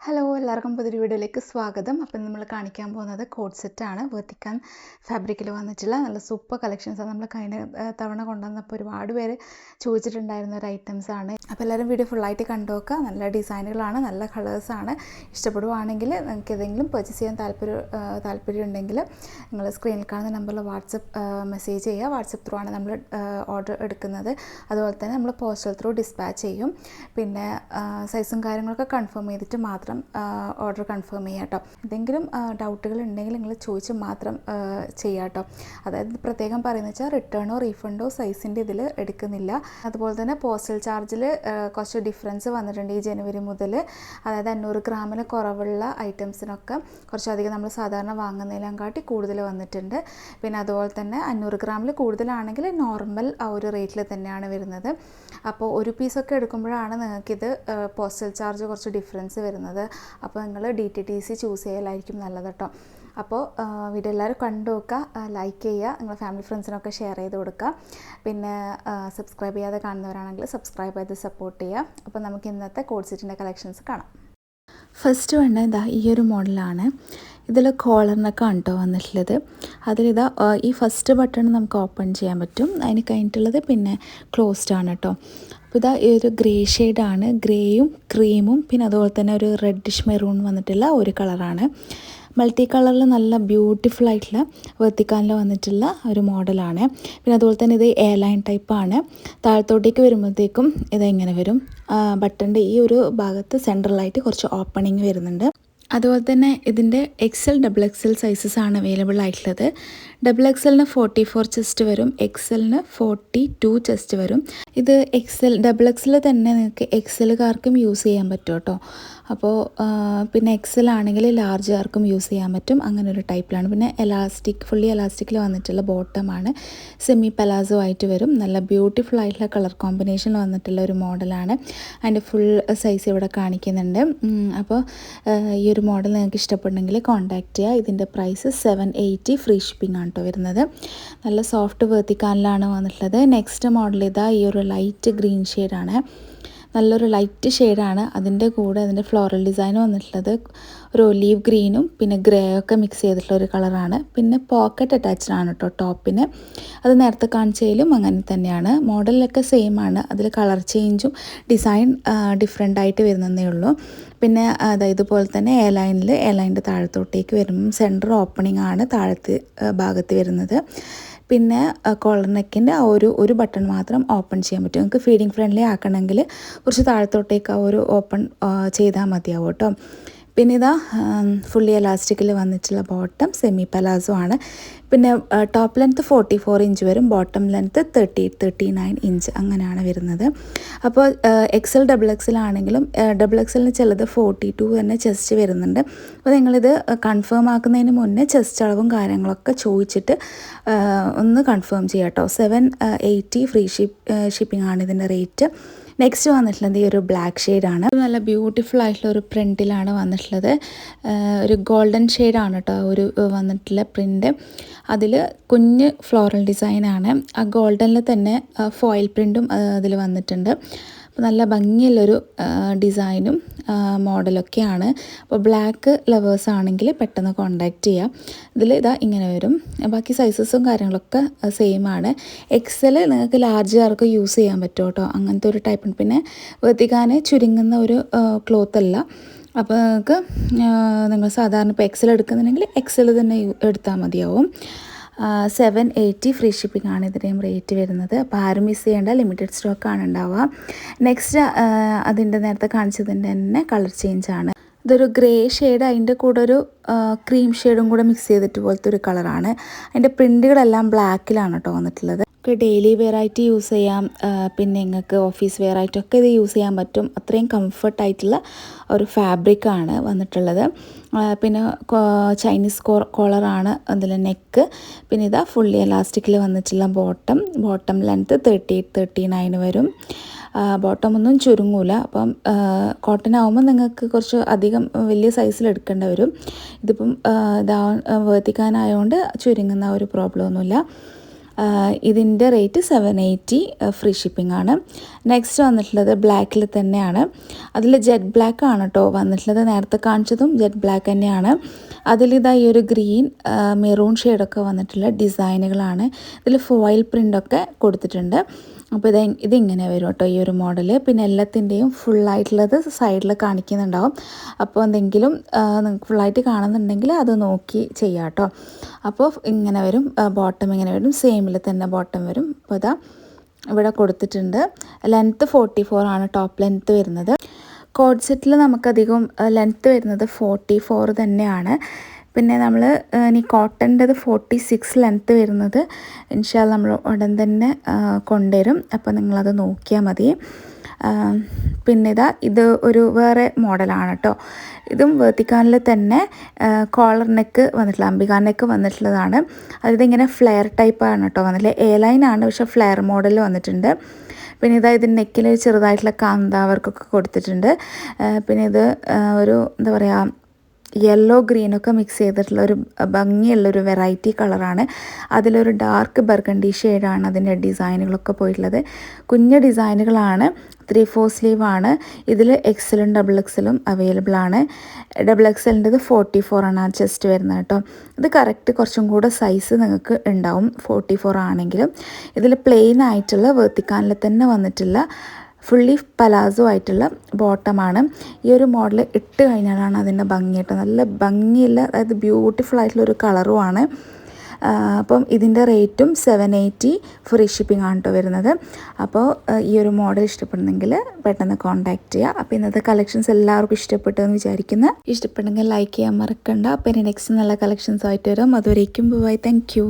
Hello എല്ലാവർക്കും പുതിയൊരു വീഡിയോയിലേക്ക് സ്വാഗതം. അപ്പം നമ്മൾ കാണിക്കാൻ പോകുന്നത് കോഡ് സെറ്റാണ്. വെർത്തിക്കാൻ ഫാബ്രിക്കിൽ വന്നിട്ടുള്ള നല്ല സൂപ്പർ കളക്ഷൻസാണ്. നമ്മൾ കഴിഞ്ഞ തവണ കൊണ്ടുവന്നപ്പോൾ ഒരുപാട് പേര് ചോദിച്ചിട്ടുണ്ടായിരുന്ന ഒരു ഐറ്റംസ് ആണ്. അപ്പോൾ എല്ലാവരും വീഡിയോ ഫുള്ളായിട്ട് കണ്ടു നോക്കുക. നല്ല ഡിസൈനുകളാണ്, നല്ല കളേഴ്സാണ്. ഇഷ്ടപ്പെടുവാണെങ്കിൽ നിങ്ങൾക്ക് ഏതെങ്കിലും പർച്ചേസ് ചെയ്യാൻ താല്പര്യം ഉണ്ടെങ്കിൽ നിങ്ങൾ സ്ക്രീനിൽ കാണുന്ന നമ്പറിൽ വാട്സപ്പ് മെസ്സേജ് ചെയ്യുക. വാട്സപ്പ് ത്രൂ ആണ് നമ്മൾ ഓർഡർ എടുക്കുന്നത്. അതുപോലെ തന്നെ നമ്മൾ പോസ്റ്റൽ ത്രൂ ഡിസ്പാച്ച് ചെയ്യും. പിന്നെ സൈസും കാര്യങ്ങളൊക്കെ കൺഫേം ചെയ്തിട്ട് മാത്രം ഓർഡർ കൺഫേം ചെയ്യാം കേട്ടോ. എന്തെങ്കിലും ഡൗട്ടുകൾ ഉണ്ടെങ്കിൽ നിങ്ങൾ ചോദിച്ച് മാത്രം ചെയ്യാം കേട്ടോ. അതായത് പ്രത്യേകം പറയുന്നത് വെച്ചാൽ റിട്ടേണോ റീഫണ്ടോ സൈസിൻ്റെ ഇതിൽ എടുക്കുന്നില്ല. അതുപോലെ തന്നെ പോസ്റ്റൽ ചാർജിൽ കുറച്ച് ഡിഫറൻസ് വന്നിട്ടുണ്ട് ഈ ജനുവരി മുതൽ. അതായത് 500 ഗ്രാമിന് കുറവുള്ള ഐറ്റംസിനൊക്കെ കുറച്ചധികം നമ്മൾ സാധാരണ വാങ്ങുന്നതിലും കാട്ടി കൂടുതൽ വന്നിട്ടുണ്ട്. പിന്നെ അതുപോലെ തന്നെ 500 ഗ്രാമിൽ കൂടുതലാണെങ്കിൽ നോർമൽ ആ ഒരു റേറ്റിൽ തന്നെയാണ് വരുന്നത്. അപ്പോൾ ഒരു പീസൊക്കെ എടുക്കുമ്പോഴാണ് നിങ്ങൾക്കിത് പോസ്റ്റൽ ചാർജ് കുറച്ച് ഡിഫറൻസ് വരുന്നത്. അപ്പോൾ നിങ്ങൾ DTTC ചൂസ് ചെയ്യലായിരിക്കും നല്ലത് കേട്ടോ. അപ്പോൾ വീഡിയോ എല്ലാവരും കണ്ടു നോക്കുക, ലൈക്ക് ചെയ്യുക, നിങ്ങളുടെ ഫാമിലി ഫ്രണ്ട്സിനൊക്കെ ഷെയർ ചെയ്ത് കൊടുക്കുക. പിന്നെ സബ്സ്ക്രൈബ് ചെയ്യാതെ കാണുന്നവരാണെങ്കിൽ സബ്സ്ക്രൈബ് ചെയ്ത് സപ്പോർട്ട് ചെയ്യുക. അപ്പോൾ നമുക്ക് ഇന്നത്തെ കോഡ് സെറ്റിൻ്റെ കളക്ഷൻസ് കാണാം. ഫസ്റ്റ് വേണ്ട ഇതാ ഈ ഒരു മോഡലാണ്. ഇതിൽ കോളറിനൊക്കെ ആണ് കേട്ടോ വന്നിട്ടുള്ളത്. അതിലിതാ ഈ ഫസ്റ്റ് ബട്ടൺ നമുക്ക് ഓപ്പൺ ചെയ്യാൻ പറ്റും. അതിന് കഴിഞ്ഞിട്ടുള്ളത് പിന്നെ ക്ലോസ്ഡ് ആണ് കേട്ടോ. അപ്പോൾ ഇതാ ഈ ഒരു ഗ്രേ ഷെയ്ഡാണ്. ഗ്രേയും ക്രീമും പിന്നെ അതുപോലെ തന്നെ ഒരു റെഡിഷ് മെറൂൺ വന്നിട്ടുള്ള ഒരു കളറാണ്. മൾട്ടി കളറിൽ നല്ല ബ്യൂട്ടിഫുൾ ആയിട്ടുള്ള വെർത്തിക്കാനിൽ വന്നിട്ടുള്ള ഒരു മോഡലാണ്. പിന്നെ അതുപോലെ തന്നെ ഇത് എയർലൈൻ ടൈപ്പാണ്. താഴത്തോട്ടേക്ക് വരുമ്പോഴത്തേക്കും ഇതെങ്ങനെ വരും, ബട്ടൻ്റെ ഈ ഒരു ഭാഗത്ത് സെൻട്രലായിട്ട് കുറച്ച് ഓപ്പണിങ് വരുന്നുണ്ട്. അതുപോലെ തന്നെ ഇതിൻ്റെ XL XXL സൈസസ് ആണ് അവൈലബിൾ ആയിട്ടുള്ളത്. XXLന് 44 ചെസ്റ്റ് വരും, XLന് 42 ചെസ്റ്റ് വരും. ഇത് XL തന്നെ നിങ്ങൾക്ക് XLകാർക്കും യൂസ് ചെയ്യാൻ പറ്റും കേട്ടോ. അപ്പോൾ പിന്നെ XL ആണെങ്കിൽ ലാർജുകാർക്കും യൂസ് ചെയ്യാൻ പറ്റും. അങ്ങനെ ഒരു ടൈപ്പിലാണ്. പിന്നെ ഫുള്ളി എലാസ്റ്റിക്കിൽ വന്നിട്ടുള്ള ബോട്ടമാണ്. സെമി പലാസോ ആയിട്ട് വരും. നല്ല ബ്യൂട്ടിഫുൾ ആയിട്ടുള്ള കളർ കോമ്പിനേഷനിൽ വന്നിട്ടുള്ള ഒരു മോഡലാണ്. അതിൻ്റെ ഫുൾ സൈസ് ഇവിടെ കാണിക്കുന്നുണ്ട്. അപ്പോൾ ഈ ഒരു മോഡൽ നിങ്ങൾക്ക് ഇഷ്ടപ്പെടുന്നെങ്കിൽ കോൺടാക്റ്റ് ചെയ്യുക. ഇതിൻ്റെ പ്രൈസ് 780 ഫ്രീ ഷിപ്പിംഗ് ആണ് കേട്ടോ വരുന്നത്. നല്ല സോഫ്റ്റ് വെർത്തിക്കാനിലാണ് വന്നിട്ടുള്ളത്. നെക്സ്റ്റ് മോഡൽ ഇതാ ഈ ഒരു ലൈറ്റ് ഗ്രീൻ ഷെയ്ഡാണ്. നല്ലൊരു ലൈറ്റ് ഷെയ്ഡാണ്. അതിൻ്റെ കൂടെ അതിൻ്റെ ഫ്ലോറൽ ഡിസൈൻ വന്നിട്ടുള്ളത് ഒരു ഒലീവ് ഗ്രീനും പിന്നെ ഗ്രേ ഒക്കെ മിക്സ് ചെയ്തിട്ടുള്ള ഒരു കളറാണ്. പിന്നെ പോക്കറ്റ് അറ്റാച്ച്ഡ് ആണ് കേട്ടോ ടോപ്പിന്. അത് നേരത്തെ കാണിച്ചതിലും അങ്ങനെ തന്നെയാണ്. മോഡലിലൊക്കെ സെയിം ആണ്. അതിൽ കളർ ചേഞ്ചും ഡിസൈൻ ഡിഫറെൻ്റ് ആയിട്ട് വരുന്നതേ ഉള്ളൂ. പിന്നെ ഇതുപോലെ തന്നെ എയർലൈനിൻ്റെ താഴത്തോട്ടേക്ക് വരുമ്പം സെൻറ്റർ ഓപ്പണിംഗ് ആണ് താഴത്തെ ഭാഗത്ത് വരുന്നത്. പിന്നെ കോളർ നെക്കിൻ്റെ ആ ഒരു ബട്ടൺ മാത്രം ഓപ്പൺ ചെയ്യാൻ പറ്റും. നിങ്ങൾക്ക് ഫീഡിങ് ഫ്രണ്ട്ലി ആക്കണമെങ്കിൽ കുറച്ച് താഴത്തോട്ടേക്ക് ആ ഒരു ഓപ്പൺ ചെയ്താൽ മതിയാവും കേട്ടോ. പിന്നെ ഇതാ ഫുള്ളി എലാസ്റ്റിക്കിൽ വന്നിട്ടുള്ള ബോട്ടം സെമി പലാസോ ആണ്. പിന്നെ ടോപ്പ് ലെങ്ത്ത് 44 ഇഞ്ച് വരും, ബോട്ടം ലെങ്ത്ത് 39 ഇഞ്ച് അങ്ങനെയാണ് വരുന്നത്. അപ്പോൾ XL XXL ആണെങ്കിലും XXLന് ചിലത് 42 തന്നെ ചെസ്റ്റ് വരുന്നുണ്ട്. അപ്പോൾ നിങ്ങളിത് കൺഫേം ആക്കുന്നതിന് മുന്നേ ചെസ്റ്റ് അളവും കാര്യങ്ങളൊക്കെ ചോദിച്ചിട്ട് ഒന്ന് കൺഫേം ചെയ്യാം കേട്ടോ. 780 ഫ്രീ ഷിപ്പിംഗ് ആണ് ഇതിൻ്റെ റേറ്റ്. നെക്സ്റ്റ് വന്നിട്ടുള്ളത് ഈ ഒരു ബ്ലാക്ക് ഷെയ്ഡാണ്. നല്ല ബ്യൂട്ടിഫുൾ ആയിട്ടുള്ള ഒരു പ്രിൻറ്റിലാണ് വന്നിട്ടുള്ളത്. ഒരു ഗോൾഡൻ ഷെയ്ഡാണ് കേട്ടോ ഒരു വന്നിട്ടുള്ള പ്രിൻ്റ്. അതിൽ കുഞ്ഞ് ഫ്ലോറൽ ഡിസൈനാണ്. ആ ഗോൾഡനിൽ തന്നെ ഫോയിൽ പ്രിൻറ്റും അതിൽ വന്നിട്ടുണ്ട്. അപ്പോൾ നല്ല ഭംഗിയുള്ളൊരു ഡിസൈനും മോഡലൊക്കെയാണ്. അപ്പോൾ ബ്ലാക്ക് ലവേഴ്സ് ആണെങ്കിൽ പെട്ടെന്ന് കോൺടാക്റ്റ് ചെയ്യാം. ഇതിൽ ഇതാ ഇങ്ങനെ വരും. ബാക്കി സൈസസും കാര്യങ്ങളൊക്കെ സെയിം ആണ്. XL നിങ്ങൾക്ക് ലാർജുകാർക്ക് യൂസ് ചെയ്യാൻ പറ്റും കേട്ടോ. അങ്ങനത്തെ ഒരു ടൈപ്പ്. പിന്നെ വെർത്തിക്കാൻ ചുരുങ്ങുന്ന ഒരു ക്ലോത്ത് അല്ല. അപ്പോൾ നിങ്ങൾക്ക് നിങ്ങൾ സാധാരണ ഇപ്പോൾ XL എടുക്കുന്നുണ്ടെങ്കിൽ XL തന്നെ എടുത്താൽ മതിയാവും. 780 ഫ്രീ ഷിപ്പിംഗ് ആണ് ഇതിൻ്റെയും റേറ്റ് വരുന്നത്. അപ്പോൾ ആരും മിസ് ചെയ്യേണ്ട, ലിമിറ്റഡ് സ്റ്റോക്കാണ് ഉണ്ടാവുക. നെക്സ്റ്റ് അതിൻ്റെ നേരത്തെ കാണിച്ചതിൻ്റെ തന്നെ കളർ ചേഞ്ച് ആണ്. ഇതൊരു ഗ്രേ ഷെയ്ഡ്, അതിൻ്റെ കൂടെ ഒരു ക്രീം ഷെയ്ഡും കൂടെ മിക്സ് ചെയ്തിട്ട് പോലത്തെ ഒരു കളറാണ്. അതിൻ്റെ പ്രിൻറ്റുകളെല്ലാം ബ്ലാക്കിലാണ് കേട്ടോ വന്നിട്ടുള്ളത്. ഡെയിലി വെയർ ആയിട്ട് യൂസ് ചെയ്യാം. പിന്നെ നിങ്ങൾക്ക് ഓഫീസ് വെയർ ആയിട്ടൊക്കെ ഇത് യൂസ് ചെയ്യാൻ പറ്റും. അത്രയും കംഫർട്ടായിട്ടുള്ള ഒരു ഫാബ്രിക്കാണ് വന്നിട്ടുള്ളത്. പിന്നെ ചൈനീസ് കോളറാണ് അതിൽ നെക്ക്. പിന്നെ ഇതാ ഫുള്ളി എലാസ്റ്റിക്കിൽ വന്നിട്ടുള്ള ബോട്ടം ലെങ്ത്ത് 38-39 വരും. ബോട്ടം ഒന്നും ചുരുങ്ങൂല. അപ്പം കോട്ടൺ ആകുമ്പോൾ നിങ്ങൾക്ക് കുറച്ച് അധികം വലിയ സൈസിൽ എടുക്കേണ്ടി വരും. ഇതിപ്പം വെർത്തിക്കാനായതുകൊണ്ട് ചുരുങ്ങുന്ന ഒരു പ്രോബ്ലം ഒന്നുമില്ല. ഇതിൻ്റെ റേറ്റ് 780 ഫ്രീ ഷിപ്പിംഗ് ആണ്. നെക്സ്റ്റ് വന്നിട്ടുള്ളത് ബ്ലാക്കിൽ തന്നെയാണ്. അതിൽ ജെറ്റ് ബ്ലാക്ക് ആണ് കേട്ടോ വന്നിട്ടുള്ളത്. നേരത്തെ കാണിച്ചതും ജെറ്റ് ബ്ലാക്ക് തന്നെയാണ്. അതിലിതാ ഈ ഒരു ഗ്രീൻ മെറൂൺ ഷെയ്ഡൊക്കെ വന്നിട്ടുള്ള ഡിസൈനുകളാണ്. ഇതിൽ ഫോയിൽ പ്രിൻ്റൊക്കെ കൊടുത്തിട്ടുണ്ട്. അപ്പോൾ ഇതിങ്ങനെ വരും കേട്ടോ ഈ ഒരു മോഡൽ. പിന്നെ എല്ലാത്തിൻ്റെയും ഫുള്ളായിട്ടുള്ളത് സൈഡിൽ കാണിക്കുന്നുണ്ടാവും. അപ്പോൾ എന്തെങ്കിലും നിങ്ങൾക്ക് ഫുള്ളായിട്ട് കാണുന്നുണ്ടെങ്കിൽ അത് നോക്കി ചെയ്യാം കേട്ടോ. അപ്പോൾ ഇങ്ങനെ വരും, ബോട്ടം ഇങ്ങനെ വരും, സെയിമിൽ തന്നെ ബോട്ടം വരും. അപ്പോൾ ഇതാ ഇവിടെ കൊടുത്തിട്ടുണ്ട്. ലെങ്ത്ത് 44 ആണ് ടോപ്പ് ലെങ്ത്ത് വരുന്നത്. കോഡ് സെറ്റിൽ നമുക്കധികം ലെങ്ത്ത് വരുന്നത് 44 തന്നെയാണ്. പിന്നെ നമ്മൾ ഇനി കോട്ടൻ്റെത് 46 ലെങ്ത്ത് വരുന്നത് ഇൻഷാല്ല നമ്മൾ ഉടൻ തന്നെ കൊണ്ടുവരും. അപ്പോൾ നിങ്ങളത് നോക്കിയാൽ മതി. പിന്നെ ഇത് ഒരു വേറെ മോഡലാണ് കേട്ടോ. ഇതും വെർത്തിക്കാനിൽ തന്നെ കോളർ നെക്ക് വന്നിട്ടുള്ള അംബിക നെക്ക് വന്നിട്ടുള്ളതാണ്. അതിങ്ങനെ ഫ്ലെയർ ടൈപ്പാണ് കേട്ടോ വന്നിട്ടുള്ളത്. എ ലൈനാണ്, പക്ഷേ ഫ്ലെയർ മോഡൽ വന്നിട്ടുണ്ട്. പിന്നെ ഇതിൻ്റെ നെക്കിൽ ചെറുതായിട്ടുള്ള കാന്താവർക്കൊക്കെ കൊടുത്തിട്ടുണ്ട്. പിന്നെ ഇത് ഒരു എന്താ പറയുക യെല്ലോ ഗ്രീനൊക്കെ മിക്സ് ചെയ്തിട്ടുള്ള ഒരു ഭംഗിയുള്ളൊരു വെറൈറ്റി കളറാണ്. അതിലൊരു ഡാർക്ക് ബർഗണ്ടി ഷെയ്ഡാണ് അതിൻ്റെ ഡിസൈനുകളൊക്കെ പോയിട്ടുള്ളത്. കുഞ്ഞ് ഡിസൈനുകളാണ്. 3/4 സ്ലീവാണ്. ഇതിൽ എക്സലും ഡബിൾ എക്സലും അവൈലബിൾ ആണ്. ഡബിൾ എക്സലിൻ്റെത് 44 ആണ് ആ ചെസ്റ്റ് വരുന്നത് കേട്ടോ. ഇത് കറക്റ്റ് കുറച്ചും കൂടെ സൈസ് നിങ്ങൾക്ക് ഉണ്ടാവും 44 ആണെങ്കിലും. ഇതിൽ പ്ലെയിൻ ആയിട്ടുള്ള വെർത്തിക്കാനിൽ തന്നെ വന്നിട്ടുള്ള ഫുള്ളി പലാസോ ആയിട്ടുള്ള ബോട്ടമാണ്. ഈ ഒരു മോഡൽ ഇട്ട് കഴിഞ്ഞാലാണ് അതിൻ്റെ ഭംഗിയായിട്ട് നല്ല ഭംഗിയുള്ള, അതായത് ബ്യൂട്ടിഫുൾ ആയിട്ടുള്ളൊരു കളറുമാണ്. അപ്പം ഇതിൻ്റെ റേറ്റും 780 ഫ്രീ ഷിപ്പിംഗ് ആണ് കേട്ടോ വരുന്നത്. അപ്പോൾ ഈ ഒരു മോഡൽ ഇഷ്ടപ്പെടുന്നെങ്കിൽ പെട്ടെന്ന് കോൺടാക്റ്റ് ചെയ്യുക. അപ്പോൾ ഇന്നത്തെ കളക്ഷൻസ് എല്ലാവർക്കും ഇഷ്ടപ്പെട്ടു എന്ന് വിചാരിക്കുന്നു. ഇഷ്ടപ്പെടുന്നെങ്കിൽ ലൈക്ക് ചെയ്യാൻ മറക്കണ്ട. അപ്പോൾ ഇനി നെക്സ്റ്റ് നല്ല കളക്ഷൻസ് ആയിട്ട് വരാം. അതുവരേക്കും ബൈ. Thank you.